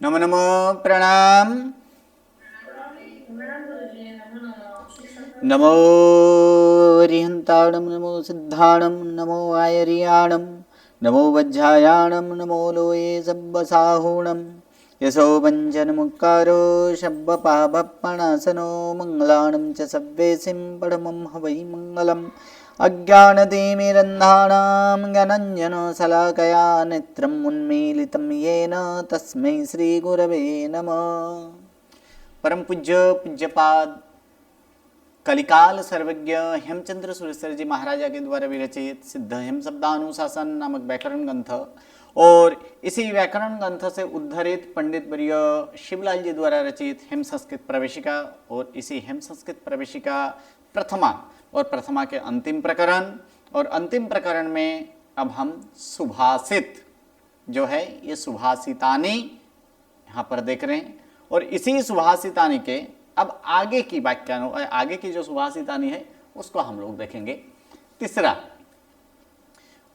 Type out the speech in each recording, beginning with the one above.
नमो नमो प्रणाम। नमो रिहंताणं नमो सिद्धाणं नमो आयर्याणं नमो वज्रायाणं नमो लोये सब्बसाहूणं यशो वञ्जनमुक्कारो शब्बपाभप्पणासनो मङ्गलानं च सव्येसिं परमं हवै मङ्गलम् अज्ञानतिमिरन्धानां ज्ञानाञ्जनशलाकया नेत्रम् उन्मीलितं येन तस्मै श्रीगुरवे नमः। परम पूज्य पूज्यपाद कलिकाल सर्वज्ञ हेमचंद्र सुरेश्वर जी महाराजा के द्वारा विरचित सिद्ध हेम शब्दानुशासन नामक व्याकरण ग्रंथ और इसी व्याकरण ग्रंथ से उद्धरित पंडित वर्य शिवलाल जी द्वारा रचित हेम संस्कृत प्रवेशिका और इसी हेम संस्कृत प्रवेशिका प्रथमा और प्रथमा के अंतिम प्रकरण और अंतिम प्रकरण में अब हम सुभाषित जो है ये सुभाषितानी यहाँ पर देख रहे हैं और इसी सुभाषितानी के अब आगे की व्याख्यान आगे की जो सुभाषितानी है उसको हम लोग देखेंगे। तीसरा,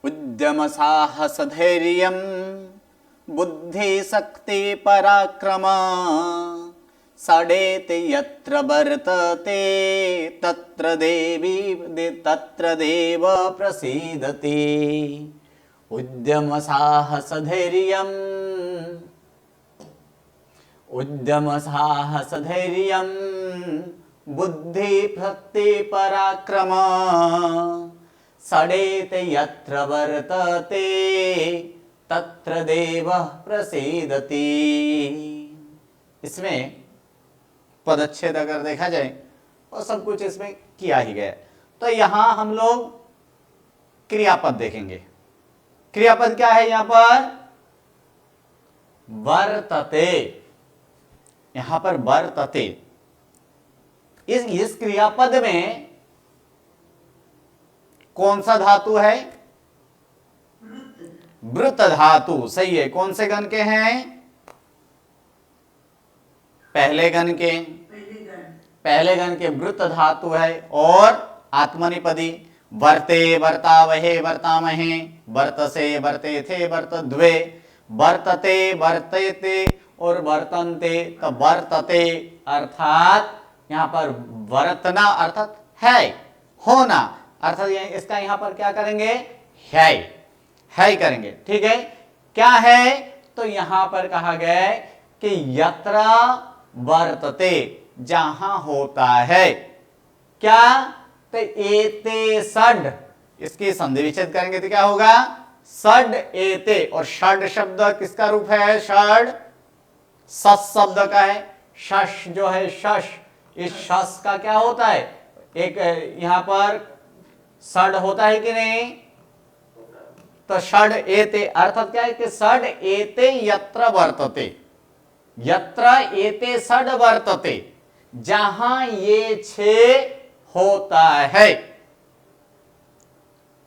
उद्यम साहस धैर्य बुद्धि शक्ति पराक्रम षडेते यत्र वर्तते तत्र देव प्रसीदति। उद्यम साहस धैर्यम् उद्यम साहस धैर्यं बुद्धि शक्ति पराक्रम षडेते यत्र वर्तते तत्र देव प्रसीदति। इसमें पदच्छेद अगर देखा जाए और सब कुछ इसमें किया ही गया, तो यहां हम लोग क्रियापद देखेंगे। क्रियापद क्या है यहां पर? वर्तते, यहां पर वर्तते। इस क्रियापद में कौन सा धातु है? वृत धातु। सही है। कौन से गण के हैं? पहले गण के। पहले गण के वृत धातु है और आत्मनिपदी वर्ते वर्तावहे वर्तामहे वर्तसे वर्ते थे वर्तद्वे वर्तते वर्तेते और वर्तन्ते। तो वर्तते अर्थात यहां पर वर्तना अर्थात है, होना अर्थात इसका यहां पर क्या करेंगे? है करेंगे। ठीक है। क्या है? तो यहां पर कहा गया है कि यत्र वर्तते, जहां होता है। क्या? तो एते षड, इसकी संधि विच्छेद करेंगे तो क्या होगा? षड एते। और षड शब्द किसका रूप है? षड सस शब्द का है। शश जो है शश, इस शस का क्या होता है? एक यहां पर षड होता है कि नहीं? तो षड एते अर्थात क्या है कि षड एते यत्र वर्तते, यत्र एते षड वर्तते, जहां ये छह होता है।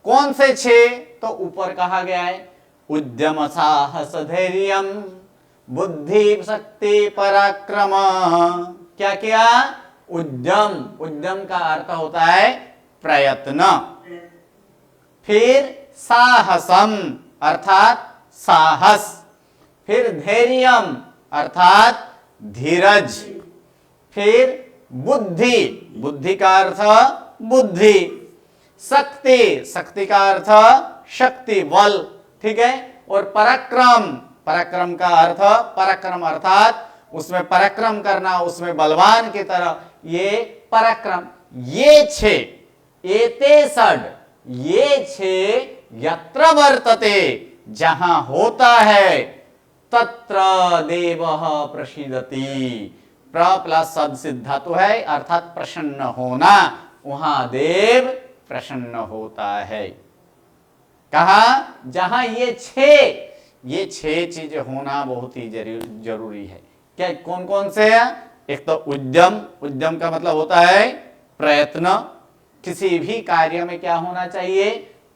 कौन से छह? तो ऊपर कहा गया है उद्यम साहस धैर्यम बुद्धि शक्ति पराक्रम। क्या किया? उद्यम। उद्यम का अर्थ होता है प्रयत्न। फिर साहसम अर्थात साहस। फिर धैर्यम अर्थात धीरज। फिर बुद्धि, बुद्धि का अर्थ बुद्धि। शक्ति, शक्ति का अर्थ शक्ति बल। ठीक है। और पराक्रम, पराक्रम का अर्थ पराक्रम अर्थात उसमें पराक्रम करना, उसमें बलवान की तरह, ये पराक्रम। ये छह एते षड, ये छह यत्र वर्तते, जहां होता है, तत्र देवः प्रसीदति। प्र प्लस सद सिद्ध धातु है अर्थात प्रसन्न होना, वहां देव प्रसन्न होता है। कहा? जहां ये छह चीजें होना बहुत ही जरूरी है। क्या? कौन कौन से है? एक तो उद्यम, उद्यम का मतलब होता है प्रयत्न। किसी भी कार्य में क्या होना चाहिए?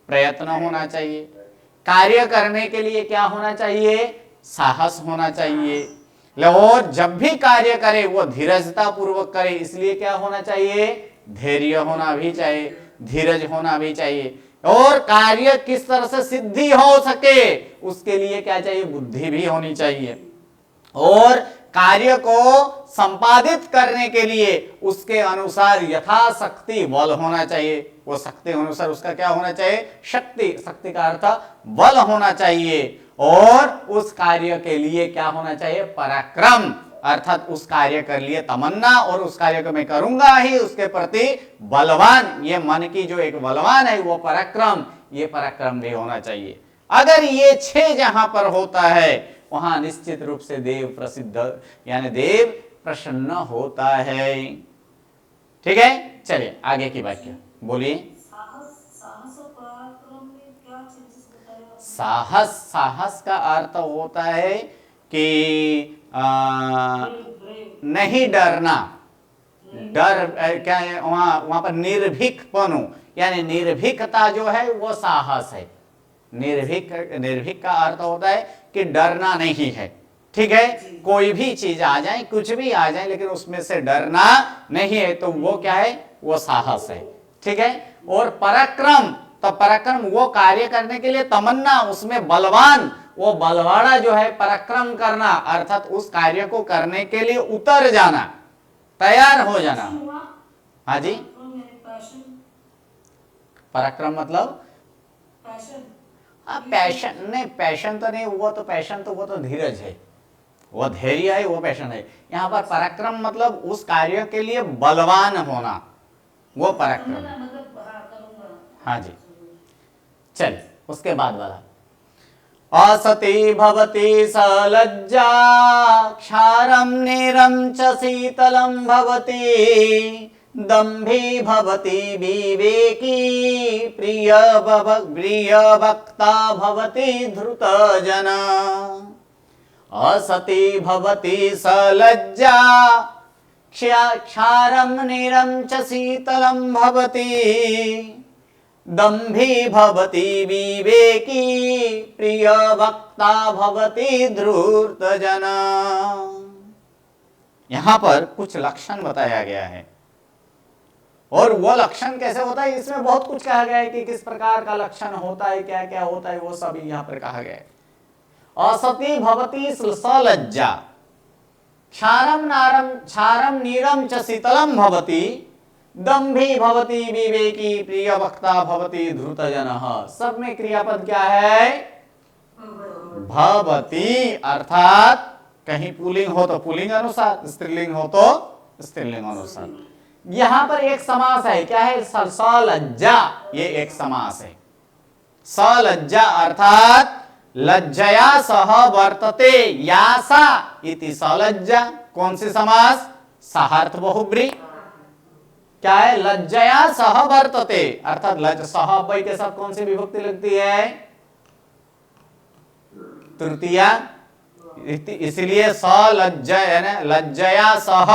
प्रयत्न होना चाहिए। कार्य करने के लिए क्या होना चाहिए? साहस होना चाहिए। और जब भी कार्य करे वो धीरजता पूर्वक करे, इसलिए क्या होना चाहिए? धैर्य होना भी चाहिए, धीरज होना भी चाहिए। और कार्य किस तरह से सिद्धि हो सके उसके लिए क्या चाहिए? बुद्धि भी होनी चाहिए। और कार्य को संपादित करने के लिए उसके अनुसार यथाशक्ति बल होना चाहिए। वो शक्ति अनुसार उसका क्या होना चाहिए? शक्ति। शक्ति का अर्थ बल होना चाहिए। और उस कार्य के लिए क्या होना चाहिए? पराक्रम, अर्थात उस कार्य के लिए तमन्ना, और उस कार्य को मैं करूंगा ही, उसके प्रति बलवान, ये मन की जो एक बलवान है वो पराक्रम, ये पराक्रम भी होना चाहिए। अगर ये 6 जहां पर होता है वहां निश्चित रूप से देव प्रसिद्ध, यानी देव प्रसन्न होता है। ठीक है, चलिए आगे की वाक्य बोलिए। साहस, साहस का अर्थ होता है कि नहीं डरना। डर क्या है? वहां पर निर्भीकपनु, यानी निर्भीकता जो है वो साहस है। निर्भीक का अर्थ होता है कि डरना नहीं है। ठीक है, कोई भी चीज आ जाए, कुछ भी आ जाए, लेकिन उसमें से डरना नहीं है, तो वो क्या है? वो साहस है। ठीक है, और पराक्रम, तो पराक्रम वो कार्य करने के लिए तमन्ना, उसमें बलवान, वो बलवाड़ा जो है पराक्रम करना, अर्थात उस कार्य को करने के लिए उतर जाना, तैयार हो जाना। हाँ जी, पराक्रम मतलब पैशन नहीं, पैशन तो नहीं, वो तो पैशन तो वो तो धीरज है, वो धैर्य है, वो पैशन है। यहाँ पर पराक्रम मतलब उस कार्य के लिए बलवान होना, वो पराक्रम। हाँ जी, चल उसके बाद वाला। असति भवति सलज्जा क्षारं नीरं च शीतलं भवति दम्भी भवति विवेकी प्रिय वक्ता भवति धृतजना। असति भवति सलज्जा क्षारं नीरं च शीतलं भवति दम्भी भवति विवेकी प्रिय वक्ता भवति धूर्तजना। यहां पर कुछ लक्षण बताया गया है, और वो लक्षण कैसे होता है इसमें बहुत कुछ कहा गया है कि किस प्रकार का लक्षण होता है, क्या क्या होता है, वो सब यहां पर कहा गया है। असति भवति सलज्जा क्षारं नीरं च शीतलं भवति दम्भी भवति विवेकी प्रिय वक्ता भवति धृतजनः। सब में क्रियापद क्या है? भवति, अर्थात कहीं पुल्लिंग हो तो पुल्लिंग अनुसार, स्त्रीलिंग हो तो स्त्रीलिंग अनुसार। यहां पर एक समास है, क्या है? सलज्जा, ये एक समास है। सलज्जा अर्थात लज्जया सह वर्तते यासा इति सलज्जा। कौन सी समास? सहार्थ बहुब्री। क्या है? लज्जया सह वर्तते, अर्थात लज सह के साथ कौन सी विभक्ति लगती है? तृतीया। इसलिए सलज्जया, लज्जया सह,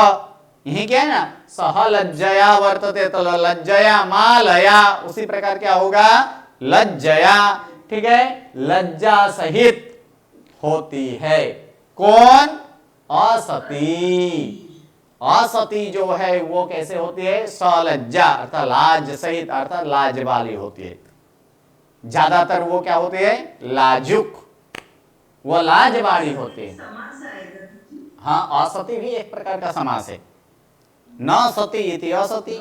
यही क्या है ना, सह लज्जया वर्तते, तो लज्जया मालया, उसी प्रकार क्या होगा? लज्जया। ठीक है, लज्जा सहित होती है। कौन? असती। असती जो है वो कैसे होती है? सलज्जा अर्थात लाज सहित, अर्थात लाज वाली होती है। ज्यादातर वो क्या होती है? लाजुक, वो लाज वाली होती है। हाँ, असती भी एक प्रकार का समास है। न सती इति असती,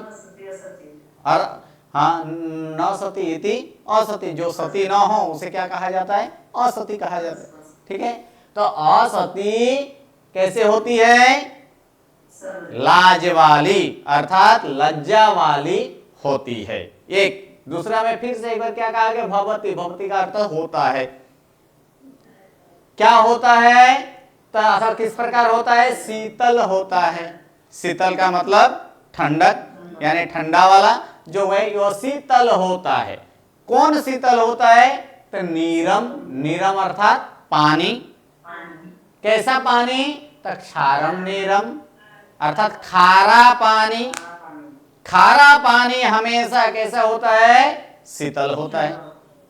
और हाँ न सती इति असती, जो सती न हो उसे क्या कहा जाता है? असती कहा जाता है। ठीक है, तो असती कैसे होती है? लाज वाली, अर्थात लज्जा वाली होती है। एक दूसरा में फिर से एक बार क्या कहा गया? भवति। भवति का अर्थ होता है। क्या होता है? तो असर किस प्रकार होता है? शीतल होता है। शीतल का मतलब ठंडक, यानी ठंडा वाला जो है वो शीतल होता है। कौन शीतल होता है? तो नीरम, नीरम अर्थात पानी। कैसा पानी? तो क्षारम नीरम, अर्थात खारा पानी। खारा पानी हमेशा कैसा होता है? शीतल होता है।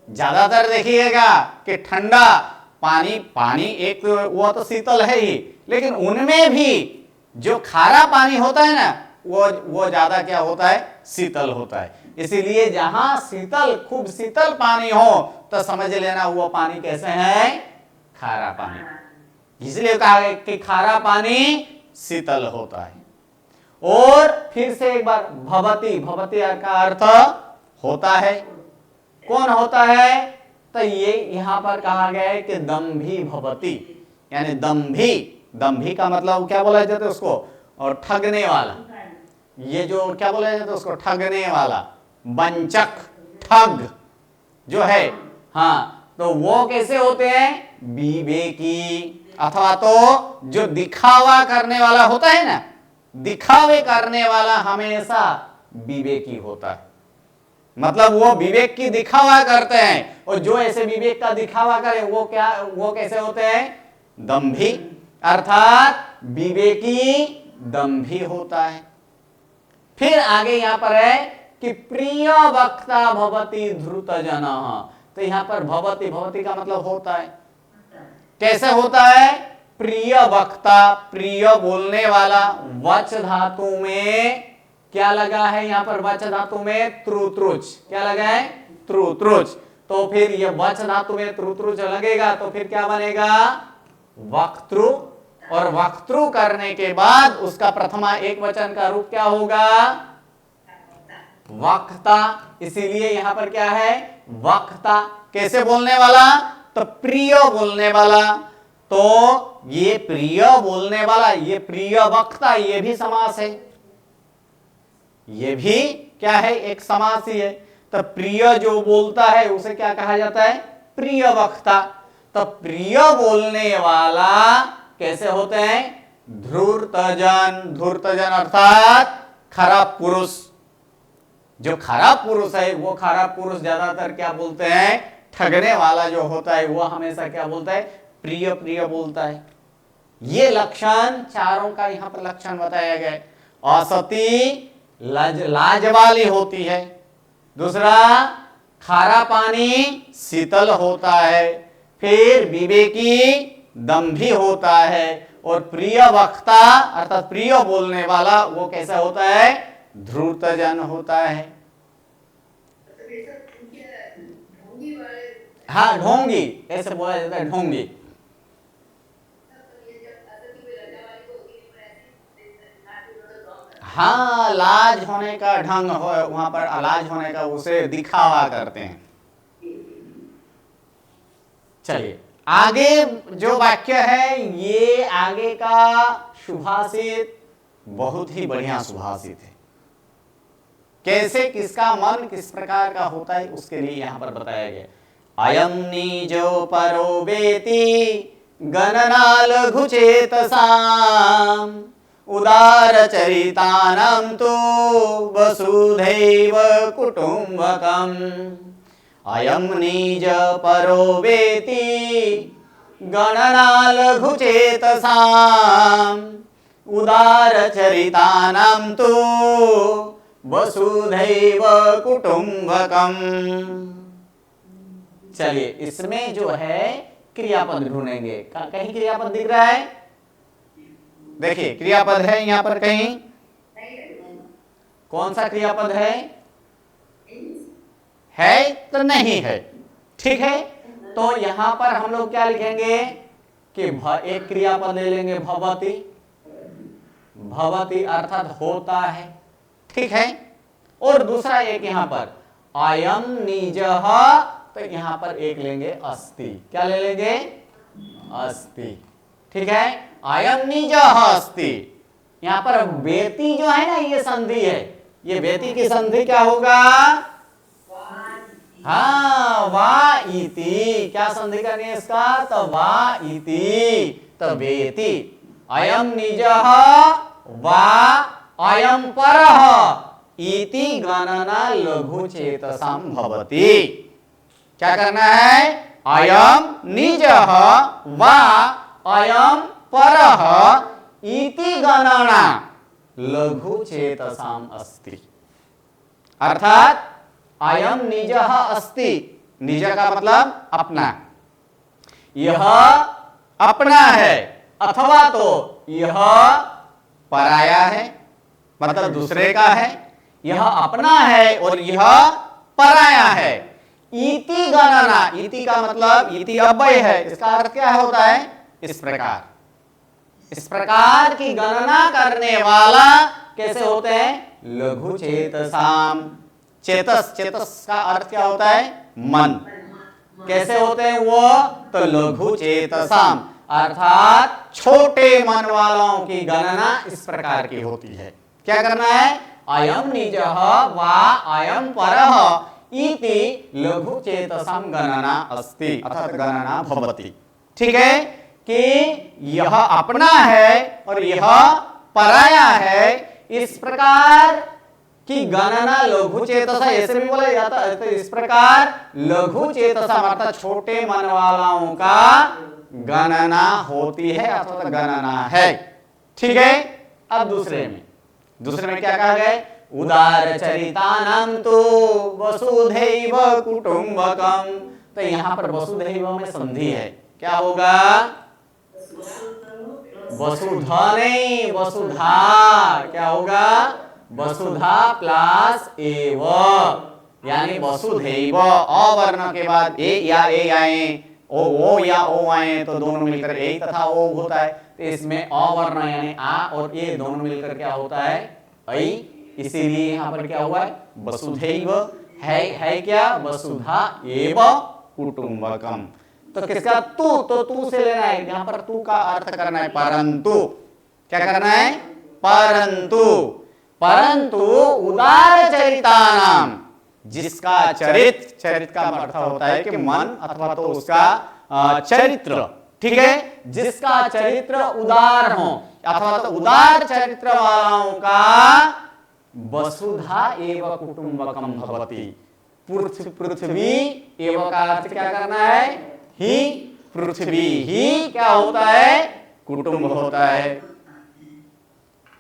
ज्यादातर देखिएगा कि ठंडा पानी, पानी एक वो तो शीतल है ही, लेकिन उनमें भी जो खारा पानी होता है ना, वो ज्यादा क्या होता है? शीतल होता है। इसीलिए जहां शीतल, खूब शीतल पानी हो तो समझ लेना वो पानी कैसे है? खारा पानी। इसलिए कहा गया कि खारा पानी शीतल होता है। और फिर से एक बार, भवती, भवती का अर्थ होता है। कौन होता है? तो ये यहां पर कहा गया है कि दम्भी भवती, यानी दम्भी, दम्भी का मतलब क्या बोला जाता है उसको, और ठगने वाला, ये जो क्या बोला जाता है उसको, ठगने वाला, वंचक, ठग जो है। हाँ, तो वो कैसे होते हैं? विवेकी, अथवा तो जो दिखावा करने वाला होता है ना, दिखावे करने वाला हमेशा विवेकी होता है। मतलब वो विवेक की दिखावा करते हैं, और जो ऐसे विवेक का दिखावा करे वो क्या, वो कैसे होते हैं? दंभी, अर्थात विवेकी दंभी होता है। फिर आगे यहां पर है कि प्रिय वक्ता भवति धृत जनः। तो यहां पर भवति, भवति का मतलब होता है। कैसे होता है? प्रिय वक्ता, प्रिय बोलने वाला। वच धातु में क्या लगा है? यहां पर वच धातु में त्रुत्रुच, क्या लगा है? त्रुत्रुच। तो फिर ये वच धातु में त्रुत्रुच लगेगा तो फिर क्या बनेगा? वक्तृ। और वक्तृ करने के बाद उसका प्रथमा एक वचन का रूप क्या होगा? वक्ता। इसीलिए यहां पर क्या है? वक्ता। कैसे बोलने वाला? तो प्रिय बोलने वाला। तो ये प्रिय बोलने वाला, ये प्रिय वक्ता, ये भी समास है, ये भी क्या है? एक समास ही है। तो प्रिय जो बोलता है उसे क्या कहा जाता है? प्रिय वक्ता। तो प्रिय बोलने वाला कैसे होते हैं? धूर्तजन। धूर्तजन अर्थात खराब पुरुष। जो खराब पुरुष है वो खराब पुरुष ज्यादातर क्या बोलते हैं? ठगने वाला जो होता है वो हमेशा क्या बोलता है? प्रिय प्रिय बोलता है। ये लक्षण चारों का यहां पर लक्षण बताया गया है। असती लाज वाली होती है, दूसरा खारा पानी शीतल होता है, फिर विवेकी दंभी होता है, और प्रिय वक्ता अर्थात प्रिय बोलने वाला वो कैसा होता है? धूर्तजन होता है। हाँ, ढोंगी ऐसे बोला जाता है, ढोंगी। हाँ, लाज होने का ढंग हो, वहां पर अलाज होने का उसे दिखावा करते हैं। चलिए आगे जो वाक्य है, ये आगे का सुभाषित बहुत ही बढ़िया सुभाषित है। कैसे किसका मन किस प्रकार का होता है उसके लिए यहां पर बताया गया। अयम नीजो परो वेति गणना लघु चेतसाम उदार चरितानां तु वसुधैव कुटुंबकम्। अयम निज परो वेति गणना लघु चेतसाम् उदार चरितानां तु वसुधैव कुटुंबकम्। चलिए इसमें जो है क्रियापद ढूंढेंगे। कहीं क्रियापद दिख रहा है? देखिए क्रियापद है यहां पर कहीं? कौन सा क्रियापद है? है तो नहीं है, ठीक है। तो यहां पर हम लोग क्या लिखेंगे कि एक क्रियापद ले लेंगे भवति। भवति अर्थात होता है, ठीक है। और दूसरा एक यहां पर अयम निजः, तो यहां पर एक लेंगे अस्ति। क्या ले लेंगे? अस्ति, ठीक है। अयम निजः अस्ति। यहां पर वेति जो है ना, ये संधि है। ये वेति की संधि क्या होगा? हाँ, वा इति। क्या संधि करनी है इसका? तो वा इति, तो वेति। अयम निजः वा अयम परः इति गणना लघु चेतसां भवति। क्या करना है? अयम निजः वा अयम परः इति गणना लघु चेतसां अस्ति। अर्थात अयम निजः अस्ति, निज का मतलब अपना, यह अपना है, अथवा तो यह पराया है, मतलब दूसरे का है। यह अपना है और यह पराया है। इति गणना, इति का मतलब इति अव्यय है, इसका अर्थ क्या होता है? इस प्रकार की गणना करने वाला कैसे होते हैं? लघु चेतसाम। चेतस का अर्थ क्या होता है? मन। कैसे होते हैं वो? तो लघु चेतसाम, अर्थात छोटे मन वालों की गणना इस प्रकार की होती है। क्या करना है? अयम निजः वा अयम परः इति लघु चेतसाम गणना अस्ति, अर्थात गणना भवति। ठीक है कि यह अपना है और यह पराया है, इस प्रकार की गणना लघु चेतसा, ऐसे भी बोला जाता है। तो इस प्रकार लघु चेतसा अर्थात छोटे मन वालों का गणना होती है अथवा गणना है। ठीक है। अब दूसरे में क्या कहा गया? उदार चरितानां तु वसुधैव कुटुंबकम। तो यहां पर वसुधैव में संधि है, क्या होगा? वसुधा नहीं, वसुधा। क्या होगा? वसुधा प्लस एव, यानी वसुधैव। अवर्ण के बाद ए या ए आए, ओ या ओ आए तो दोनों मिलकर ए तथा ओ होता है। तो इसमें अवर्ण यानी आ और ए दोनों मिलकर क्या होता है? ऐ। इसीलिए यहां पर क्या हुआ है? वसुधैव है क्या? वसुधा एव कुटुंबकम। तो किसका? तू से लेना है, यहां पर तू का अर्थ करना है परंतु। क्या करना है? परंतु उदार चरितानाम, जिसका चरित्र का अर्थ होता है कि मन अथवा तो उसका चरित्र। ठीक है। जिसका चरित्र उदार हो अथवा तो उदार चरित्र वालों का वसुधा एव कुटुंबकम भवति। पृथ्वी एव का अर्थ क्या करना है? ही। पृथ्वी ही क्या होता है? कुटुंब होता है।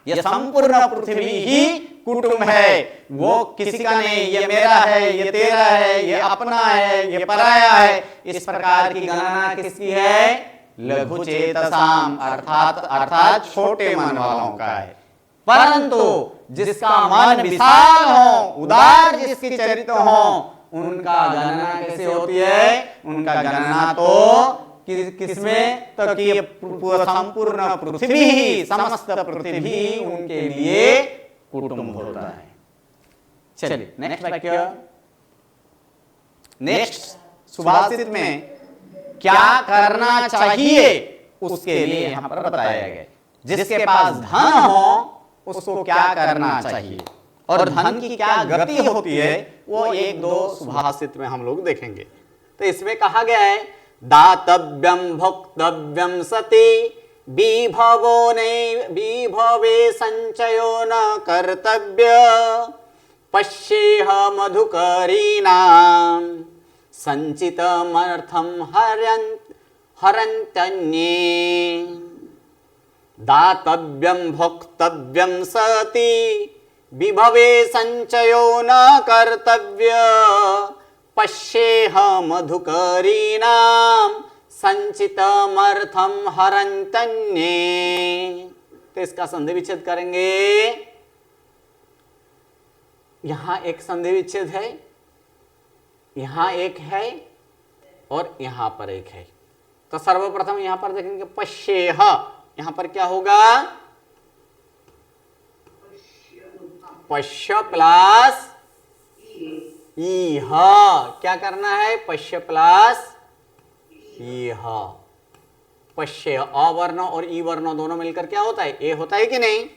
यह संपूर्ण पृथ्वी ही कुटुंब है, वो किसी का नहीं। ये मेरा है, ये तेरा है, ये अपना है, ये पराया है। इस प्रकार की गणना किसकी है? लघु चेतसाम, अर्थात छोटे मन वालों का है। परंतु जिसका मन विशाल हो, उदार जिसकी चरित्र हो, उनका गणना कैसे होती है? उनका गणना तो किसमें? तो कि संपूर्ण पृथ्वी ही, समस्त पृथ्वी उनके लिए कुटुंब होता है। चलिए नेक्स्ट वाक्य। नेक्स्ट सुभाषित में क्या करना चाहिए उसके लिए यहां पर बताया गया। जिसके पास धन हो उसको क्या करना चाहिए और धन की क्या गति होती है, वो एक दो सुभाषित में हम लोग देखेंगे। तो इसमें कहा गया है दातव्यम भोक्तव्यम सति विभवे संचयो न कर्तव्य पश्येह मधुकरीणाम संचितमर्थम हरन्त्यन्ये। दातव्यम भोक्तव्यम सति विभवे संचयो न कर्तव्य पश्येह मधुकरीणाम संचितमर्थम हरन्त्यन्ये। तो इसका संधि विच्छेद करेंगे। यहां एक संधि विच्छेद है, यहां एक है और यहां पर एक है। तो सर्वप्रथम यहां पर देखेंगे पश्येह, यहां पर क्या होगा? पश्य प्लस इह। क्या करना है? पश्य प्लस इह। पश्य अवर्ण और ई वर्ण दोनों मिलकर क्या होता है? ए होता है कि नहीं?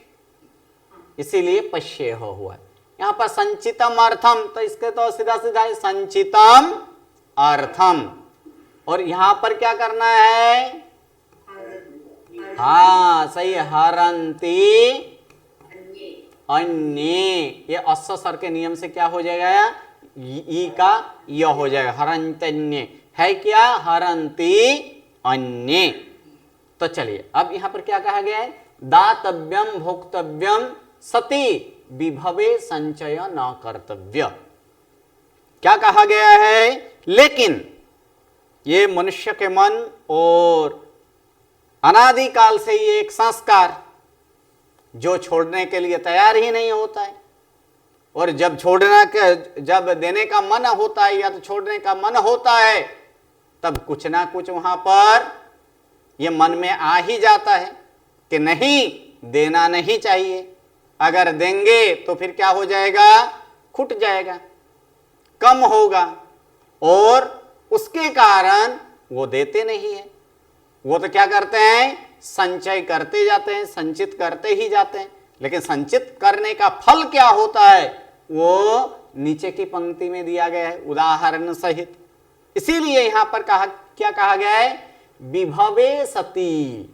इसीलिए पश्य हुआ। यहां पर संचितम अर्थम, तो इसके तो सीधा सीधा है संचितम अर्थम। और यहां पर क्या करना है? हाँ सही, हरंती अन्ये। ये अस्स स्वर के नियम से क्या हो जाएगा? ई का य हो जाएगा, हरन्त्यन्ये है क्या? हरंती अन्ये। तो चलिए अब यहां पर क्या कहा गया है? दातव्यम भोक्तव्यम सति विभवे संचय न कर्तव्य। क्या कहा गया है? लेकिन ये मनुष्य के मन और अनादिकाल से ये एक संस्कार जो छोड़ने के लिए तैयार ही नहीं होता है, और जब जब देने का मन होता है या तो छोड़ने का मन होता है, तब कुछ ना कुछ वहां पर ये मन में आ ही जाता है कि नहीं, देना नहीं चाहिए, अगर देंगे तो फिर क्या हो जाएगा, खुट जाएगा, कम होगा, और उसके कारण वो देते नहीं है। वो तो क्या करते हैं, संचय करते जाते हैं, संचित करते ही जाते हैं, लेकिन संचित करने का फल क्या होता है वो नीचे की पंक्ति में दिया गया है उदाहरण सहित। इसीलिए यहां पर क्या कहा गया है, विभवे सती,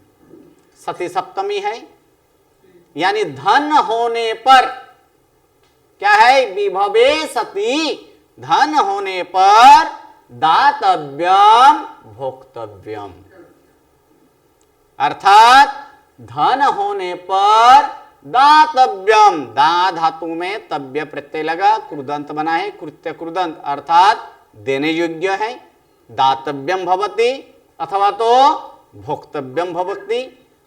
सती सप्तमी है, यानी धन होने पर क्या है, विभवे सती, धन होने पर दातव्यम भोक्तव्यम, अर्थात धन होने पर दातव्यम, दा धातु में तव्य प्रत्यय लगा, कृदंत बना है, कृत्य कृदंत, अर्थात देने योग्य है, दातव्यम भवति, अथवा तो भोक्तव्यम भवति,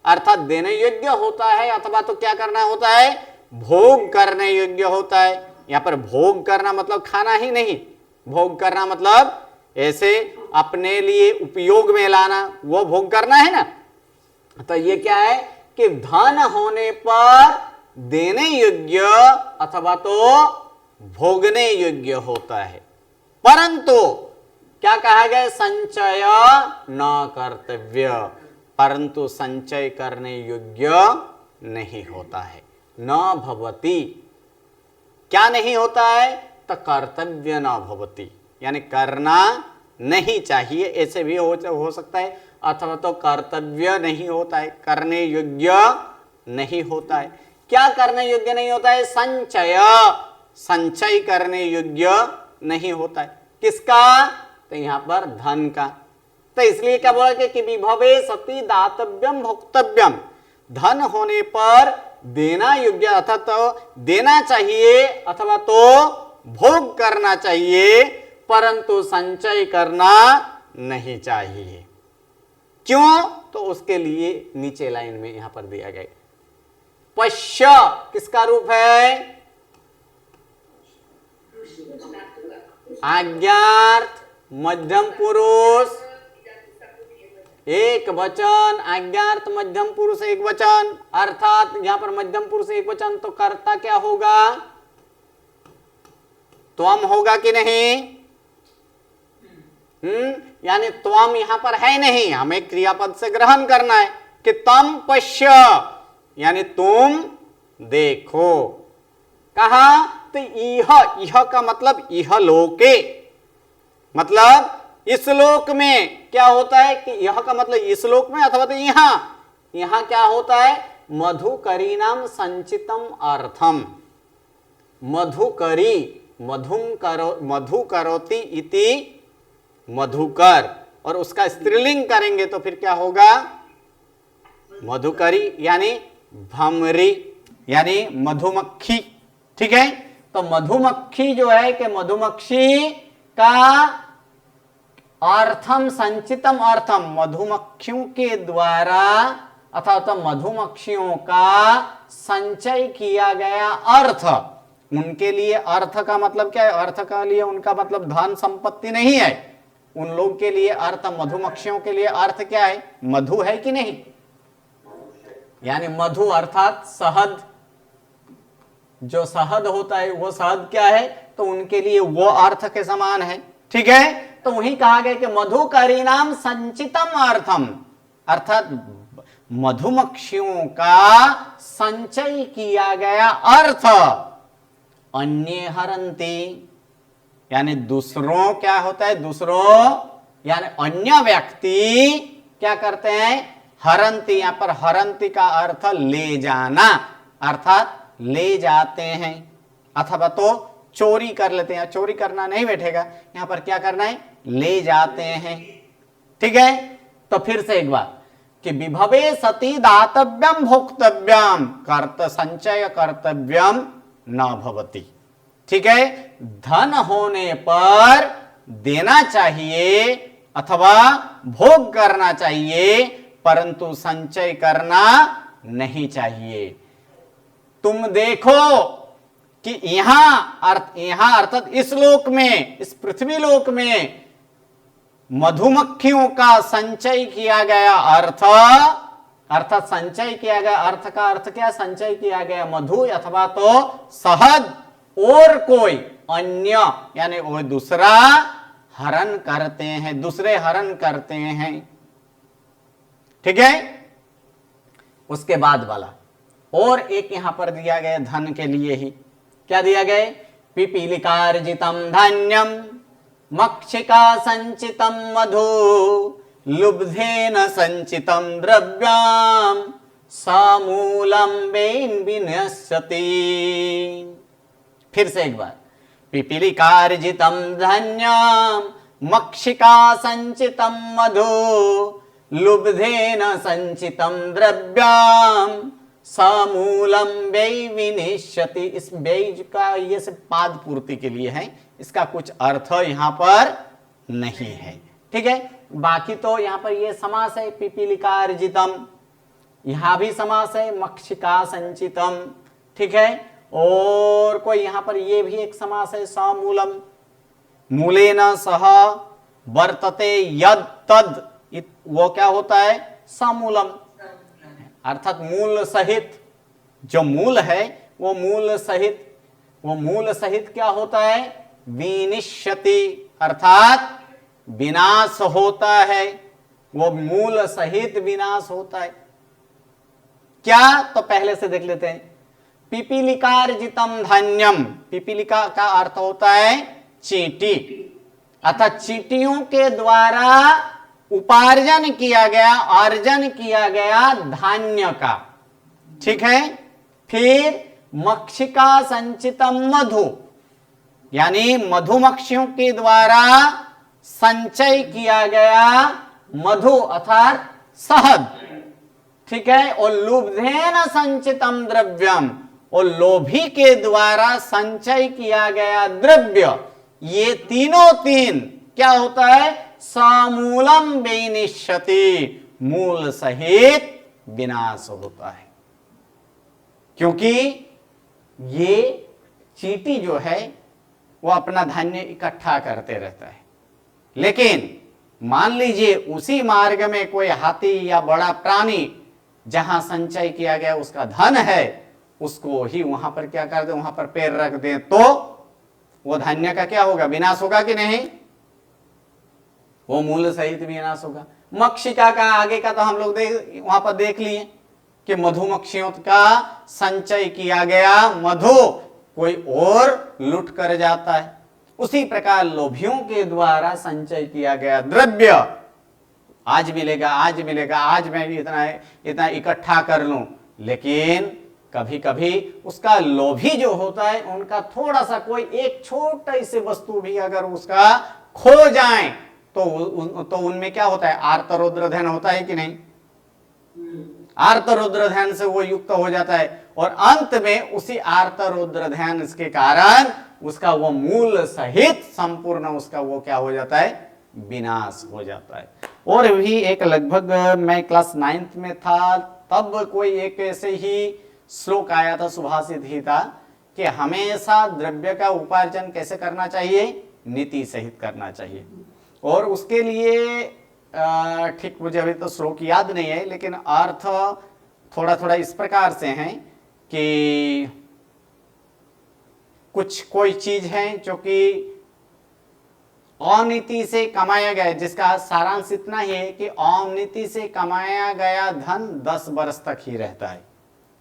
अर्थात देने योग्य होता है, अथवा तो क्या करना होता है, भोग करने योग्य होता है। यहां पर भोग करना मतलब खाना ही नहीं, भोग करना मतलब ऐसे अपने लिए उपयोग में लाना, वो भोग करना है ना। तो ये क्या है कि धन होने पर देने योग्य अथवा तो भोगने योग्य होता है, परंतु क्या कहा गया, संचय न कर्तव्य, परंतु संचय करने योग्य नहीं होता है, न भवति, क्या नहीं होता है, तो कर्तव्य न भवति, यानी करना नहीं चाहिए, ऐसे भी हो सकता है, अथवा तो कर्तव्य नहीं होता है, करने योग्य नहीं होता है। क्या करने योग्य नहीं होता है, संचय, संचय करने योग्य नहीं होता है, किसका, तो यहां पर धन का। तो इसलिए क्या बोला कि विभवे सती दातव्यम भोक्तव्यम, धन होने पर देना योग्य अथवा तो देना चाहिए अथवा तो भोग करना चाहिए, परंतु संचय करना नहीं चाहिए। क्यों, तो उसके लिए नीचे लाइन में यहां पर दिया गया, पश्य किसका रूप है, आज्ञार्थ मध्यम पुरुष एक वचन, आज्ञार्थ मध्यम पुरुष एक वचन, अर्थात यहां पर मध्यम पुरुष एक वचन, तो कर्ता क्या होगा, त्वम होगा कि नहीं, यानी त्वम यहां पर है नहीं, हमें क्रियापद से ग्रहण करना है कि तम पश्य, यानी तुम देखो, कहा, तो यह का मतलब यह लोके, मतलब इस लोक में क्या होता है कि यह का मतलब इस लोक में, अथवा तो यहां क्या होता है, मधुकरी नाम संचितम अर्थम, मधुकरी, मधु करोति इति मधुकर, और उसका स्त्रीलिंग करेंगे तो फिर क्या होगा, मधुकरी, यानी भमरी, यानी मधुमक्खी, ठीक है। तो मधुमक्खी जो है कि मधुमक्खी का अर्थम संचितम अर्थम, मधुमक्खियों के द्वारा अथवा तो मधुमक्खियों का संचय किया गया अर्थ, उनके लिए अर्थ का मतलब क्या है, अर्थ का लिए उनका मतलब धन संपत्ति नहीं है, उन लोग के लिए अर्थ, मधुमक्खियों के लिए अर्थ क्या है, मधु है कि नहीं, यानी मधु अर्थात शहद, जो शहद होता है वो शहद क्या है, तो उनके लिए वो अर्थ के समान है, ठीक है। तो वही कहा गया कि मधुकरी नाम संचितम अर्थम, अर्थात मधुमक्खियों का संचय किया गया अर्थ, अन्य हरंती, यानी दूसरों क्या होता है, दूसरों यानी अन्य व्यक्ति क्या करते हैं, हरंती, यहां पर हरंती का अर्थ ले जाना, अर्थात ले जाते हैं, अथवा तो चोरी कर लेते हैं, चोरी करना नहीं बैठेगा, यहां पर क्या करना है, ले जाते हैं, ठीक है। तो फिर से एक बार कि विभवे सती दातव्यम भोक्तव्यम, कर्त संचय कर्तव्यम न भवति, ठीक है। धन होने पर देना चाहिए अथवा भोग करना चाहिए, परंतु संचय करना नहीं चाहिए। तुम देखो कि यहां अर्थात इस लोक में, इस पृथ्वी लोक में मधुमक्खियों का संचय किया गया अर्थ, अर्थात संचय किया गया अर्थ का अर्थ क्या, संचय किया गया मधु अथवा तो शहद और कोई अन्य यानी वो दूसरा हरण करते हैं, दूसरे हरण करते हैं। ठीक है, उसके बाद वाला और एक यहां पर दिया गया धन के लिए ही, क्या दिया गया, पिपीलिकार्जितम धान्यम मक्षिका संचितम मधु लुब्धेन संचितम द्रव्यम समूलम विनश्यति। फिर से एक बार, पिपीलिकार्जितम धान्यम मक्षिका संचितम मधु लुब्धेन संचितम द्रव्यम समूलम व्यय विनिश्यति। इस व्यय का ये सिर्फ पाद पूर्ति के लिए है, इसका कुछ अर्थ यहां पर नहीं है। ठीक है, बाकी तो यहां पर ये समास है, पिपीलिकार्जितम, यहां भी समास है, मक्षिका संचितम। ठीक है, और कोई यहां पर ये भी एक समास है, समूलम, मूलेन सह वर्तते यद तद, वो क्या होता है, समूलम, अर्थात मूल सहित, जो मूल है वो मूल सहित, वो मूल सहित क्या होता है, विनिश्यति, अर्थात विनाश होता है, वो मूल सहित विनाश होता है। क्या, तो पहले से देख लेते हैं, पिपीलिकार्जितम धान्यम, पिपीलिका का अर्थ होता है चींटी, अर्थात चींटियों के द्वारा उपार्जन किया गया, अर्जन किया गया धान्य का। ठीक है, फिर मक्षिका संचितम मधु, यानी मधुमक्खियों के द्वारा संचय किया गया मधु अर्थात शहद। ठीक है, और लुब्धेन संचितम द्रव्यम, और लोभी के द्वारा संचय किया गया द्रव्य, ये तीनों तीन क्या होता है, समूलम विनिश्यति, मूल सहित विनाश होता है। क्योंकि ये चींटी जो है वो अपना धान्य इकट्ठा करते रहता है, लेकिन मान लीजिए उसी मार्ग में कोई हाथी या बड़ा प्राणी जहां संचय किया गया उसका धन है, उसको ही वहां पर क्या कर दे, वहां पर पैर रख दे, तो वो धान्य का क्या होगा, विनाश होगा कि नहीं, वो मूल सहित विनाश होगा। मक्षिका का आगे का तो हम लोग वहां पर देख लिए कि मधुमक्खियों का संचय किया गया मधु कोई और लूट कर जाता है, उसी प्रकार लोभियों के द्वारा संचय किया गया द्रव्य आज मिलेगा, आज मिलेगा, आज मैं इतना इतना इकट्ठा कर लूं, लेकिन कभी कभी उसका लोभी जो होता है उनका थोड़ा सा कोई एक छोटा सी वस्तु भी अगर उसका खो जाए तो उनमें क्या होता है, आर्तरौद्र ध्यान होता है कि नहीं, आर्तरौद्र ध्यान से वो युक्त हो जाता है, और अंत में उसी आर्तरौद्र ध्यान इसके कारण उसका वो मूल सहित संपूर्ण उसका वो क्या हो जाता है, विनाश हो जाता है। और भी एक लगभग मैं क्लास 9th में था तब कोई एक ऐसे ही श्लोक आया था, सुभाषित ही था कि हमेशा द्रव्य का उपार्जन कैसे करना चाहिए, नीति सहित करना चाहिए। और उसके लिए ठीक मुझे अभी तो श्लोक याद नहीं है, लेकिन अर्थ थोड़ा थोड़ा इस प्रकार से है कि कुछ कोई चीज है जो कि अनीति से कमाया गया, जिसका सारांश इतना ही है कि अनीति से कमाया गया धन 10 वर्ष तक ही रहता है,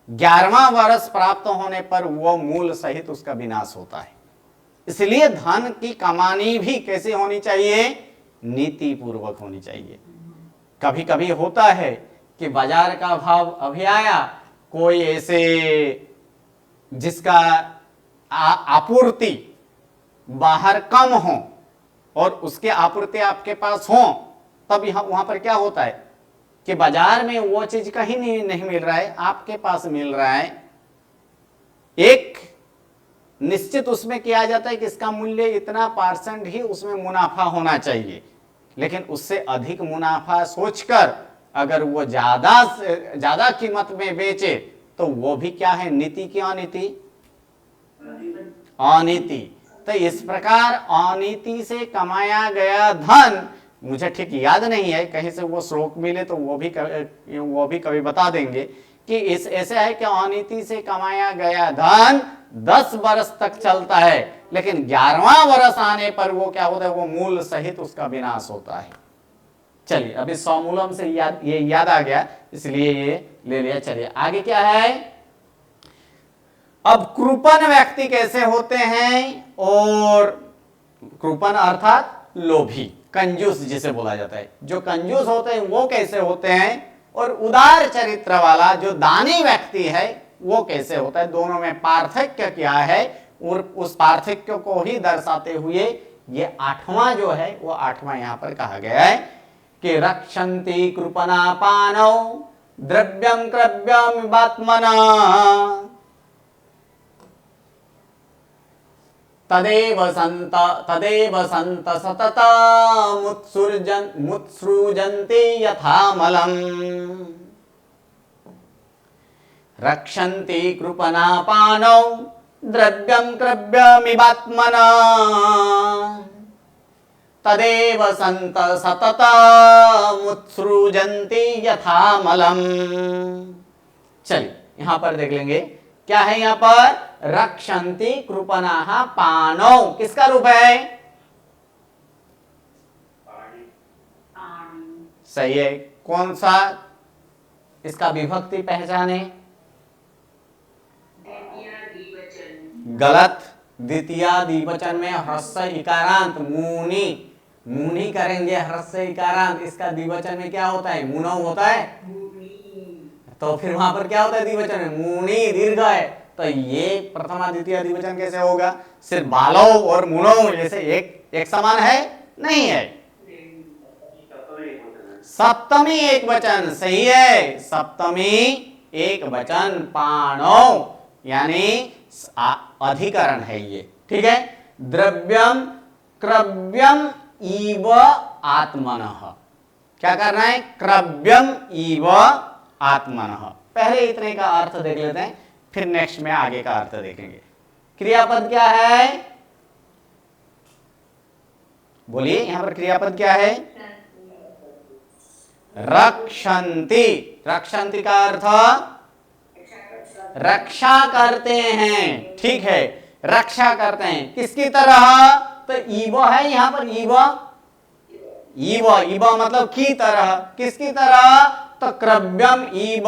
11वां वर्ष प्राप्त होने पर वो मूल सहित उसका विनाश होता है। इसलिए धन की कमानी भी कैसे होनी चाहिए, नीति पूर्वक होनी चाहिए। कभी कभी होता है कि बाजार का भाव अभी आया, कोई ऐसे जिसका आपूर्ति बाहर कम हो और उसके आपूर्ति आपके पास हो, तब यहाँ वहां पर क्या होता है कि बाजार में वो चीज कहीं नहीं मिल रहा है, आपके पास मिल रहा है। एक निश्चित उसमें किया जाता है कि इसका मूल्य इतना % ही उसमें मुनाफा होना चाहिए, लेकिन उससे अधिक मुनाफा सोचकर अगर वो ज्यादा कीमत में बेचे तो वो भी क्या है, नीति की अनीति, अनीति। तो इस प्रकार अनीति से कमाया गया धन मुझे ठीक याद नहीं है, कहीं से वो श्लोक मिले तो वो भी कभी बता देंगे कि इस ऐसे है कि अनीति से कमाया गया धन 10 वर्ष तक चलता है, लेकिन 11वां वर्ष आने पर वो क्या होता है, वो मूल सहित उसका विनाश होता है। चलिए अभी समूलम से ये याद आ गया, इसलिए ये ले लिया। चलिए आगे क्या है, अब कृपण व्यक्ति कैसे होते हैं, और कृपण अर्थात लोभी, कंजूस जिसे बोला जाता है, जो कंजूस होते हैं वो कैसे होते हैं, और उदार चरित्र वाला जो दानी व्यक्ति है वो कैसे होता है, दोनों में पार्थक्य क्या है, और उस पार्थक्य को ही दर्शाते हुए ये 8वां जो है वो 8वां यहां पर कहा गया है कि रक्षन्ति कृपणापानौ द्रव्यं क्रव्यमिवात्मना तदेव संत मुत्सृजन्ति यथामलम्। रक्षन्ति कृपणापानौ द्रव्यं क्रव्यमिवात्मना तदेव संत मुत्सृजन्ति यथामलम्। चलिए यहां पर देख लेंगे क्या है, यहां पर रक्षन्ति कृपणाः पानौ किसका रूप है, सही है, कौन सा इसका विभक्ति पहचाने, गलत, द्वितीया द्विवचन में ह्रस्व इकारांत मुनि, मुनि करेंगे ह्रस्व इकारांत, इसका द्विवचन में क्या होता है, मुनौ होता है, तो फिर वहां पर क्या होता है द्विवचन में, मुनि दीर्घ है, तो ये प्रथमा द्वितीय द्विवचन कैसे होगा, सिर्फ बालो और मुनो जैसे एक समान है, नहीं है, सप्तमी एक वचन, सही है, सप्तमी एक वचन, पाणो यानी अधिकरण है ये, ठीक है। द्रव्यम क्रव्यम इव आत्मनः, क्या करना है, क्रव्यम इव आत्मनः, पहले इतने का अर्थ देख लेते हैं, फिर नेक्स्ट में आगे का अर्थ देखेंगे। क्रियापद क्या है, बोलिए यहां पर क्रियापद क्या है, रक्षन्ति, रक्षन्ति का अर्थ रक्षा करते हैं, ठीक है, रक्षा करते हैं, किसकी तरह, तो ईव है यहां पर, ईव ईव मतलब की तरह, किसकी तरह, तो क्रव्यम ईव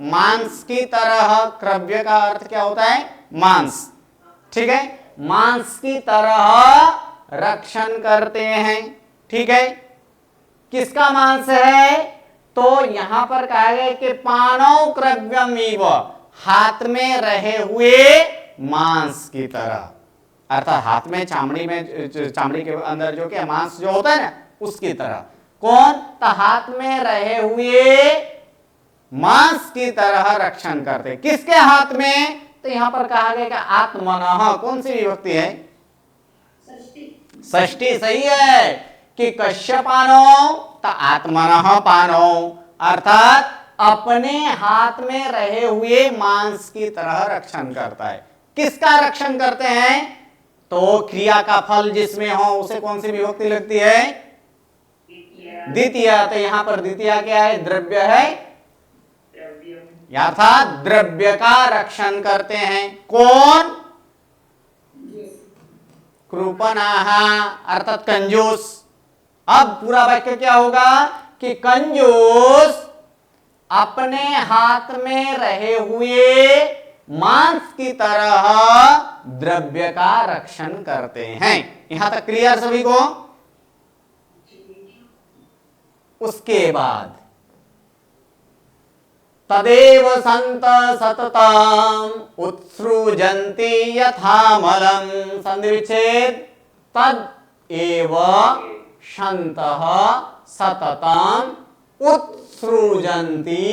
मांस की तरह, क्रव्य का अर्थ क्या होता है, मांस, ठीक है, मांस की तरह रक्षण करते हैं, ठीक है, किसका मांस है, तो यहां पर कहा गया कि पानौ क्रव्यम इव, हाथ में रहे हुए मांस की तरह, अर्थात हाथ में चामड़ी के अंदर जो कि मांस जो होता है ना उसकी तरह, कौन, तो हाथ में रहे हुए मांस की तरह रक्षण करते, किसके हाथ में, तो यहां पर कहा गया कि आत्मनः, कौन सी विभक्ति है, षष्ठी, सही है, कि कश्यपानो तो आत्मनः पानो, अर्थात अपने हाथ में रहे हुए मांस की तरह रक्षण करता है, किसका रक्षण करते हैं, तो क्रिया का फल जिसमें हो उसे कौन सी विभक्ति लगती है, द्वितीय, तो यहां पर द्वितीय क्या है, द्रव्य है, अर्थात द्रव्य का रक्षण करते हैं, कौन, कृपणाः अर्थात कंजूस। अब पूरा वाक्य क्या होगा कि कंजूस अपने हाथ में रहे हुए मांस की तरह द्रव्य का रक्षण करते हैं, यहां तक क्लियर सभी को। उसके बाद तदेव संत सततम उत्सृजन्ति यथामलम, संधि विच्छेद, तद एव संतः सततम उत्सृजन्ति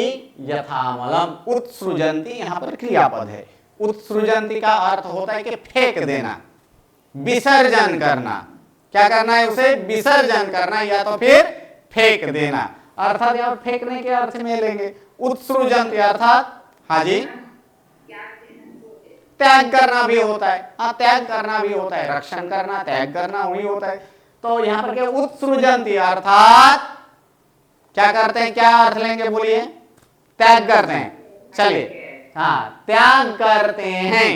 यथामलम, उत्सृजन्ति यहां पर क्रियापद है, उत्सृजन्ति का अर्थ होता है कि फेंक देना, विसर्जन करना, क्या करना है उसे, विसर्जन करना या तो फिर फेंक देना, अर्थात यहां फेंकने के अर्थ में लेंगे, उत्सृजन्ति अर्थात हाँ जी त्याग करना भी होता है, हाँ त्याग करना भी होता है, रक्षण करना त्याग करना वही होता है, तो यहां पर क्या उत्सृजंती अर्थात क्या करते हैं, क्या अर्थ लेंगे बोलिए, त्याग करते हैं। चलिए हाँ, त्याग करते हैं।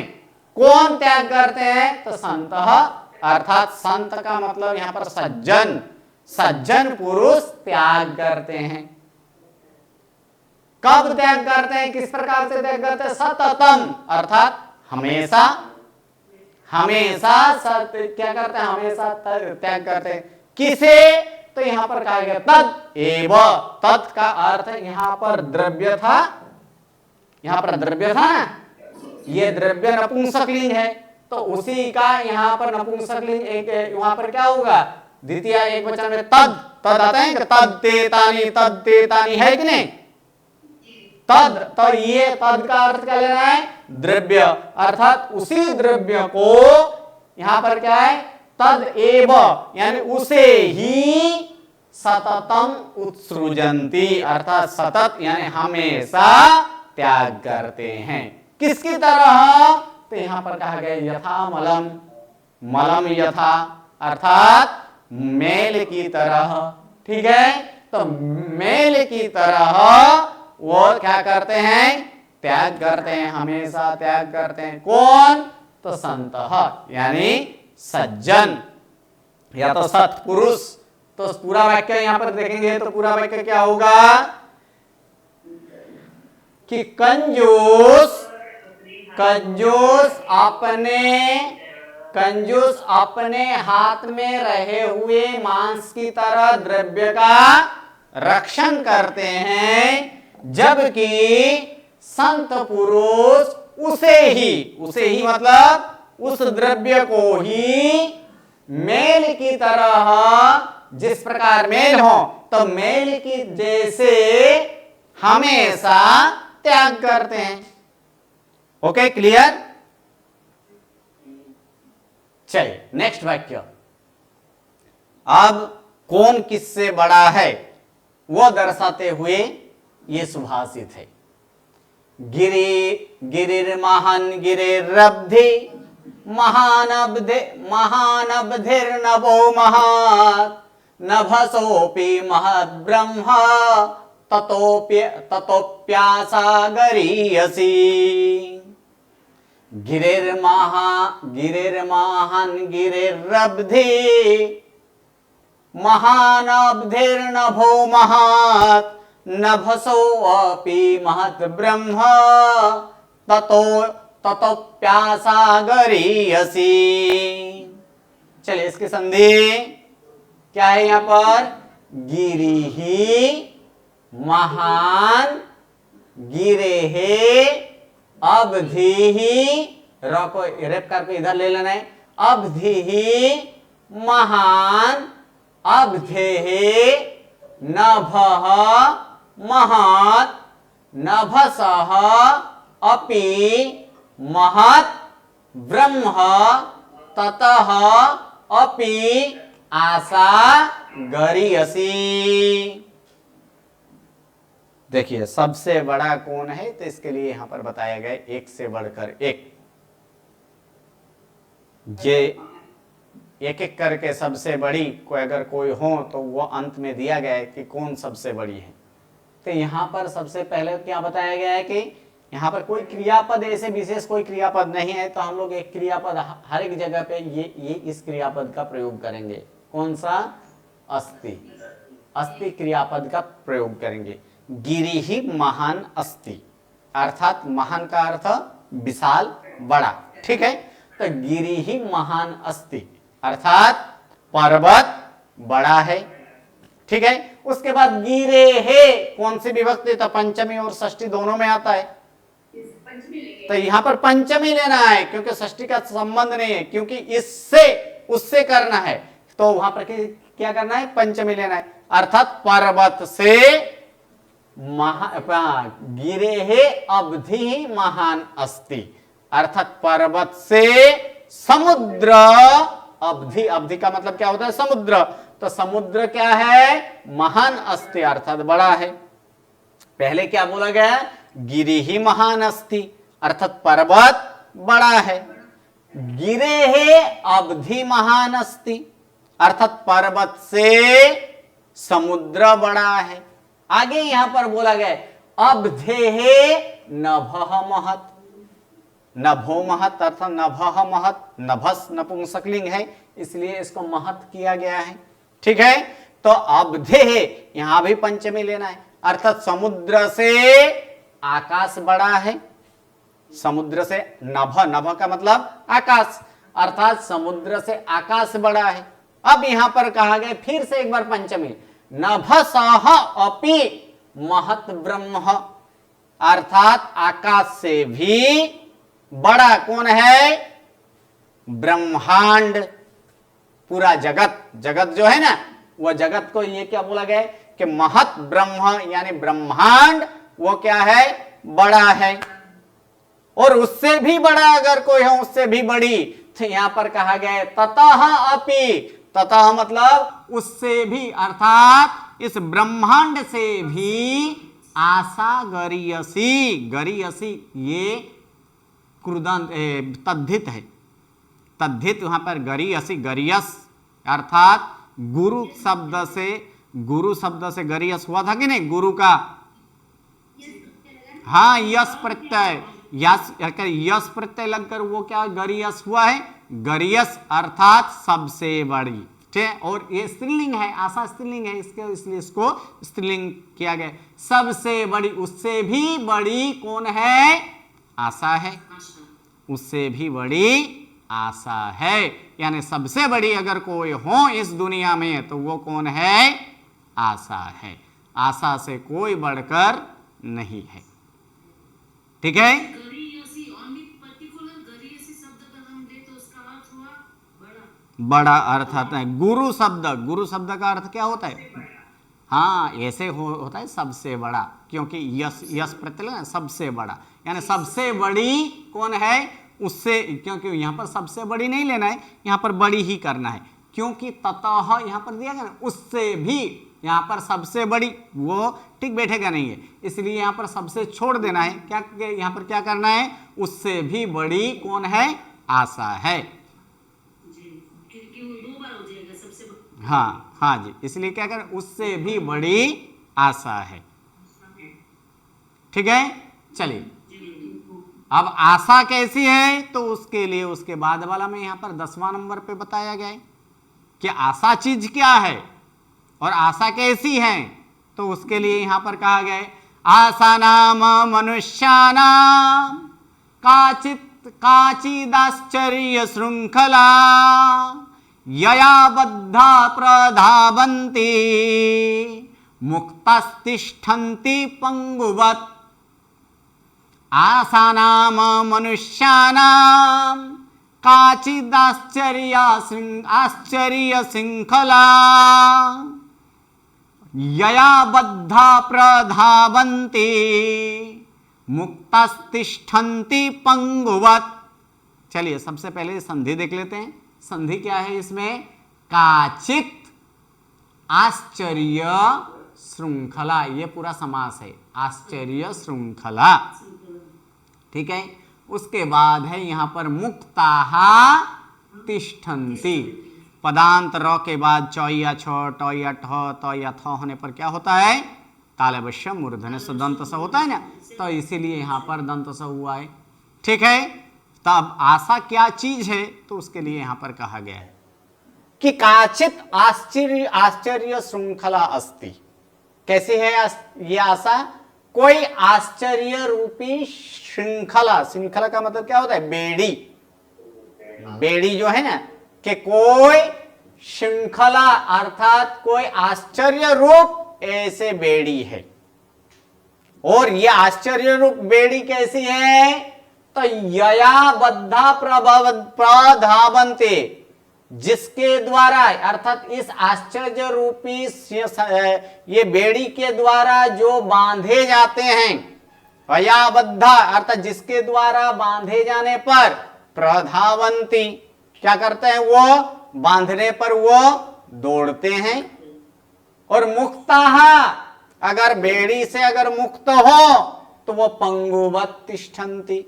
कौन त्याग करते हैं, तो संत, अर्थात संत का मतलब यहां पर सज्जन, सज्जन पुरुष त्याग करते हैं। कब त्याग करते हैं, किस प्रकार से त्याग करते हैं, सततम अर्थात हमेशा, हमेशा सत्य क्या करते हैं, हमेशा त्याग करते हैं। किसे, तो यहां पर कहा गया तद एव, तत् का अर्थ यहां पर द्रव्य था, यहां पर द्रव्य था ना, ये द्रव्य नपुंसकलिंग है, तो उसी का यहां पर नपुंसकलिंग एक वहां पर क्या होगा, द्वितीय एक वचन में तद, तद आता है कि तद तेतानी है कि नहीं, तद, तो ये तद का अर्थ क्या लेना है, द्रव्य, अर्थात उसी द्रव्य को यहां पर क्या है, तद एव यानी उसे ही सततम उत्सृजंती अर्थात सतत यानी हमेशा त्याग करते हैं। किसकी तरह, तो यहां पर कहा गया यथा मलम, मलम यथा अर्थात मेल की तरह, ठीक है, तो मेल की तरह वो क्या करते हैं, त्याग करते हैं, हमेशा त्याग करते हैं। कौन, तो संत यानी सज्जन या तो सत्पुरुष। तो पूरा वाक्य यहां पर देखेंगे तो पूरा वाक्य क्या होगा कि कंजूस, कंजूस अपने हाथ में रहे हुए मांस की तरह द्रव्य का रक्षण करते हैं, जबकि संत पुरुष उसे ही मतलब उस द्रव्य को ही मेल की तरह, जिस प्रकार मेल हो तो मेल की जैसे हमेशा त्याग करते हैं। Okay, clear. चलिए नेक्स्ट वाक्य, अब कौन किससे बड़ा है वो दर्शाते हुए ये सुभाषित है। गिरिर्महन् गिरिरब्धि महानब्धिर्नभो महात् नभसोऽपि महद्ब्रह्म ततोप्यासागरीयसी। गिरिर्महन् गिरिरब्धि महानब्धिर्नभो महात् नभसोऽपि महत् ब्रह्म ततोप्यासागरीयसी। चलिए इसकी संधि क्या है यहां पर, गिरिहि महान गिरेः अब्धिहि, को रेप करके इधर ले लेना है, अब्धिहि महान अब्धेः नभः महत् नभसः अपि महत् ब्रह्म ततः अपि आशा गरीयसी। देखिए सबसे बड़ा कौन है, तो इसके लिए यहां पर बताया गया एक से बढ़कर एक, जे एक एक करके सबसे बड़ी कोई अगर कोई हो तो वो अंत में दिया गया है कि कौन सबसे बड़ी है। तो यहां पर सबसे पहले क्या बताया गया है कि यहाँ पर कोई क्रियापद ऐसे विशेष कोई क्रियापद नहीं है, तो हम लोग एक क्रियापद हर एक जगह पे ये इस क्रियापद का प्रयोग करेंगे। कौन सा, अस्ति, अस्ति क्रियापद का प्रयोग करेंगे। गिरिहि महान अस्ति अर्थात महान का अर्थ विशाल बड़ा, ठीक है, तो गिरिहि महान अस्ति अर्थात पर्वत बड़ा है, ठीक है। उसके बाद गिरे है कौन सी विभक्ति, तो पंचमी और षष्ठी दोनों में आता है, तो यहां पर पंचमी लेना है क्योंकि षष्ठी का संबंध नहीं है, क्योंकि इससे उससे करना है, तो वहां पर क्या करना है, पंचमी लेना है, अर्थात पर्वत से गिरे है अब्धि महान अस्ति अर्थात पर्वत से समुद्र, अब्धि, अब्धि का मतलब क्या होता है, समुद्र, तो समुद्र क्या है, महान अस्ति अर्थात बड़ा है। पहले क्या बोला गया, गिरिहि महान अस्ति अर्थात पर्वत बड़ा है, गिरे है अब्धि महान अस्ति अर्थात पर्वत से समुद्र बड़ा है। आगे यहां पर बोला गया अब्धेः नभः महत्, नभो महत् अर्थात नभः महत्, नभस नपुंसकलिंग है इसलिए इसको महत् किया गया है। ठीक है, तो अब्धेः यहां भी पंचमी लेना है, अर्थात समुद्र से आकाश बड़ा है। समुद्र से नभ, नभ का मतलब आकाश, अर्थात समुद्र से आकाश बड़ा है। अब यहां पर कहा गया फिर से एक बार पंचमी, नभसः अपि महत् ब्रह्म, अर्थात आकाश से भी बड़ा कौन है? ब्रह्मांड, पूरा जगत, जगत जो है ना वह जगत को ये क्या बोला गया कि महत् ब्रह्म, यानी ब्रह्मांड वो क्या है? बड़ा है। और उससे भी बड़ा अगर कोई हो, उससे भी बड़ी, तो यहां पर कहा गया है ततः अपि, ततः मतलब उससे भी, अर्थात इस ब्रह्मांड से भी आशा गरीयसी, गरीयसी ये क्रुदंत तद्धित है, तद्धित वहां पर गरीयसी, गरीयस अर्थात गुरु शब्द से, गुरु शब्द से गरीयस हुआ था कि नहीं, गुरु का हाँ यस प्रत्यय, यस प्रत्यय लगकर वो क्या गरीयस हुआ है, गरीयस अर्थात सबसे बड़ी। ठीक है, और ये स्त्रीलिंग है, आशा स्त्रीलिंग है इसके, इसलिए इसको स्त्रीलिंग किया गया। सबसे बड़ी, उससे भी बड़ी कौन है? आशा है, उससे भी बड़ी आशा है, यानी सबसे बड़ी अगर कोई हो इस दुनिया में तो वो कौन है? आशा है। आशा से कोई बढ़कर नहीं है। ठीक है, बड़ा अर्थ आता है। गुरु शब्द, गुरु शब्द का अर्थ क्या होता है? हाँ ऐसे होता है सबसे बड़ा, क्योंकि यस, यस प्रत्यय है सबसे बड़ा, यानी सबसे बड़ी कौन है? उससे, क्योंकि यहां पर सबसे बड़ी नहीं लेना है, यहां पर बड़ी ही करना है, क्योंकि ततः यहां पर दिया गया ना, उससे भी, यहां पर सबसे बड़ी वो ठीक बैठेगा नहीं है, इसलिए यहां पर सबसे छोड़ देना है। क्या यहां पर क्या करना है? उससे भी बड़ी कौन है? आशा है। हाँ हाँ जी, इसलिए क्या करें? उससे भी बड़ी आशा है। ठीक है, चलिए अब आशा कैसी है तो उसके लिए उसके बाद वाला में यहां पर 10वां नंबर पे बताया गया है कि आशा चीज क्या है और आशा कैसी है। तो उसके लिए यहां पर कहा गया है आशा नाम मनुष्यानाम काचिदाश्चर्य श्रृंखला यया बद्धा प्रधावन्ति मुक्तस्तिष्ठन्ति पंगुवत्। आशा नाम मनुष्यानाम आश्चर्य श्रृंखला यया बद्धा प्रधावन्ति मुक्तस्तिष्ठन्ति पंगुवत्। चलिए सबसे पहले संधि देख लेते हैं। संधि क्या है इसमें? काचित आश्चर्य श्रृंखला, ये पूरा समास है, आश्चर्य श्रृंखला। ठीक है, उसके बाद है यहां पर मुक्ताः तिष्ठन्ति। पदांत र के बाद च या छ, ट या ठ, त या थ होने पर क्या होता है? तालवश्य मूर्धन्य से दंत स होता है ना, तो इसीलिए यहां पर दंत स हुआ है। ठीक है, तब आशा क्या चीज है तो उसके लिए यहां पर कहा गया है कि काचित आश्चर्य श्रृंखला अस्ति। कैसी है ये आशा? कोई आश्चर्य रूपी श्रृंखला, श्रृंखला का मतलब क्या होता है? बेड़ी, बेड़ी जो है ना, कि कोई श्रृंखला अर्थात कोई आश्चर्य रूप ऐसे बेड़ी है। और ये आश्चर्य रूप बेड़ी कैसी है? तो यया बद्धा प्रधावन्ते, जिसके द्वारा अर्थात इस आश्चर्य रूपी ये बेड़ी के द्वारा जो बांधे जाते हैं, यया बद्धा अर्थात जिसके द्वारा बांधे जाने पर प्रधावन्ति, क्या करते हैं? वो बांधने पर वो दौड़ते हैं। और मुक्ताः, अगर बेड़ी से अगर मुक्त हो तो वो पंगुवत् तिष्ठन्ति।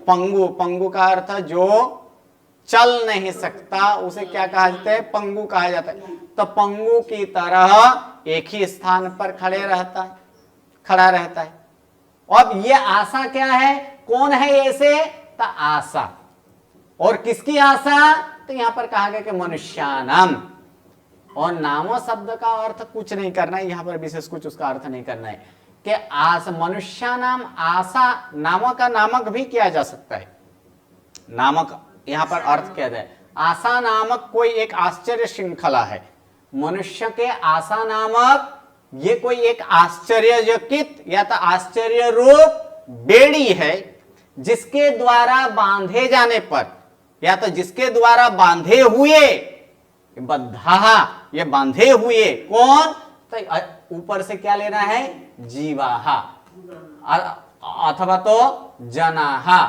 पंगु, पंगु का अर्थ जो चल नहीं सकता, उसे क्या कहा जाता है? पंगु कहा जाता है। तो पंगु की तरह एक ही स्थान पर खड़ा रहता है। अब ये आशा क्या है? कौन है ऐसे? तो आशा। और किसकी आशा? तो यहां पर कहा गया कि मनुष्यानाम। और नामो शब्द का अर्थ कुछ नहीं करना है, यहां पर विशेष कुछ उसका अर्थ नहीं करना है कि आस मनुष्यानाम आशा नामक का नामक भी किया जा सकता है। नामक यहां पर अर्थ किया जाए, आशा नामक कोई एक आश्चर्य श्रृंखला है। मनुष्य के आशा नामक ये कोई एक आश्चर्यचकित या तो आश्चर्य रूप बेड़ी है, जिसके द्वारा बांधे जाने पर या तो जिसके द्वारा बांधे हुए बद्धा, ये बांधे हुए कौन? तो ऊपर से क्या लेना है? जीवाहा अथवा तो जनाहा।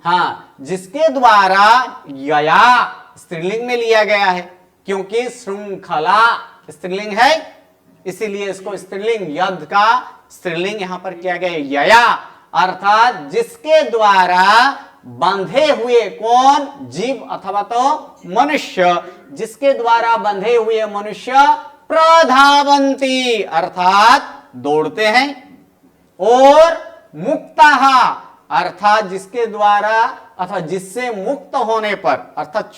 हाँ, जिसके द्वारा यया स्त्रीलिंग में लिया गया है, क्योंकि श्रृंखला स्त्रीलिंग है, इसीलिए इसको स्त्रीलिंग यद का स्त्रीलिंग यहां पर किया गया यया, अर्थात जिसके द्वारा बंधे हुए कौन? जीव अथवा तो मनुष्य, जिसके द्वारा बंधे हुए मनुष्य प्रधावंती अर्थात दौड़ते हैं, और मुक्तः अर्थात जिसके द्वारा अथवा जिससे मुक्त होने पर अर्थात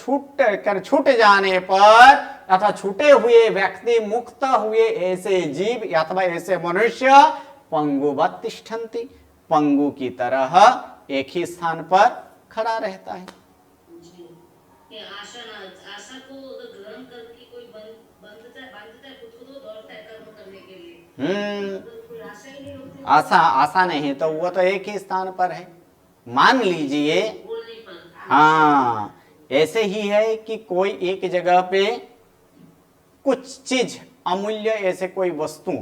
छूट जाने पर अथवा छूटे हुए व्यक्ति मुक्त हुए ऐसे जीव अथवा ऐसे मनुष्य पंगुवत् तिष्ठन्ति, पंगु की तरह एक ही स्थान पर खड़ा रहता है। आशा को ग्रहण करके कोई बांधता है खुद को, तो दौड़ता है कर्म करने के लिए। कोई आशा ही नहीं होती। आशा नहीं तो वो तो एक ही स्थान पर है। मान लीजिए, हाँ, ऐसे ही है कि कोई एक जगह पे कुछ चीज अमूल्य ऐसे कोई वस्तु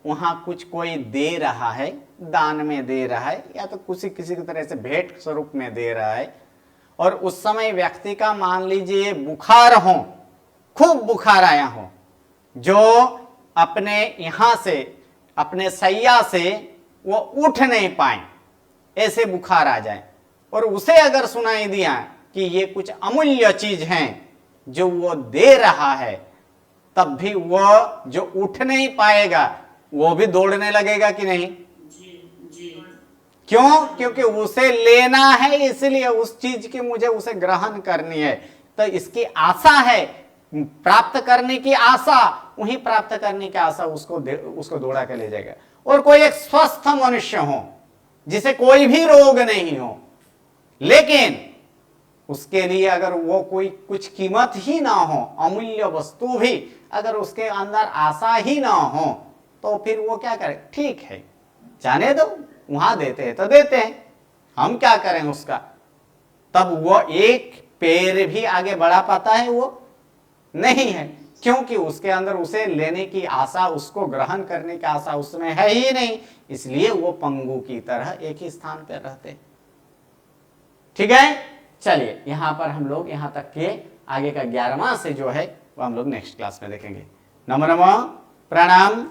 वहां कुछ कोई दे रहा है, दान में दे रहा है या तो किसी की तरह से भेंट स्वरूप में दे रहा है, और उस समय व्यक्ति का मान लीजिए बुखार हो, खूब बुखार आया हो, जो अपने यहां से अपने सैया से वो उठ नहीं पाए, ऐसे बुखार आ जाए, और उसे अगर सुनाई दिया कि ये कुछ अमूल्य चीज हैं जो वो दे रहा है, तब भी वो जो उठ नहीं पाएगा वो भी दौड़ने लगेगा कि नहीं? जी। क्यों? क्योंकि उसे लेना है, इसलिए उस चीज की मुझे उसे ग्रहण करनी है, तो इसकी आशा है, प्राप्त करने की आशा, वही प्राप्त करने की आशा उसको दौड़ा के ले जाएगा। और कोई एक स्वस्थ मनुष्य हो जिसे कोई भी रोग नहीं हो, लेकिन उसके लिए अगर वो कोई कुछ कीमत ही ना हो, अमूल्य वस्तु भी अगर उसके अंदर आशा ही ना हो, तो फिर वो क्या करे? ठीक है, जाने दो, वहां देते हैं तो देते हैं, हम क्या करें उसका। तब वो एक पैर भी आगे बढ़ा पाता है? वो नहीं है, क्योंकि उसके अंदर उसे लेने की आशा, उसको ग्रहण करने की आशा उसमें है ही नहीं, इसलिए वो पंगु की तरह एक ही स्थान पर रहते। ठीक है, चलिए यहां पर हम लोग यहां तक के आगे का 11वां से जो है वो हम लोग नेक्स्ट क्लास में देखेंगे। नमो नमः, प्रणाम।